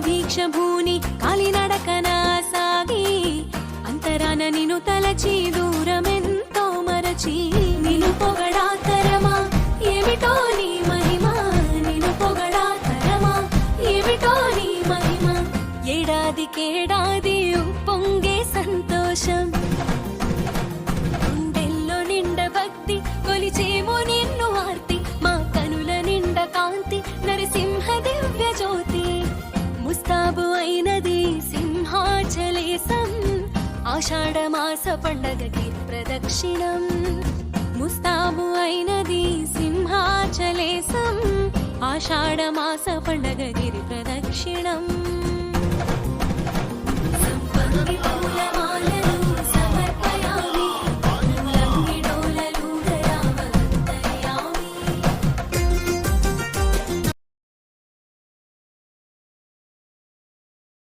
దీక్ష భూని కాలినడకన సాగి అంతరాన నిను తలచి దూరమెంతో మరచి నిను పొగడా తరమా ఏమిటో నీ మహిమా నిను పొగడా తరమా ఏమిటో నీ మహిమా ఏడాదికేడాది ఉప్పొంగే సంతోషం గుండెల్లో నిండ భక్తి కొలిచేమో నిన్ను ఆర్తి మా కనుల నిండ కాంతి నరసింహ దివ్య జ్యోతి ముస్తాబు అయినది సింహాచలేశం ఆషాఢమాస పండగకి ప్రదక్షిణం ముస్తాబు అయినది సింహాచలేశం ఆషాఢమాస పండగ గిరి ప్రదక్షిణం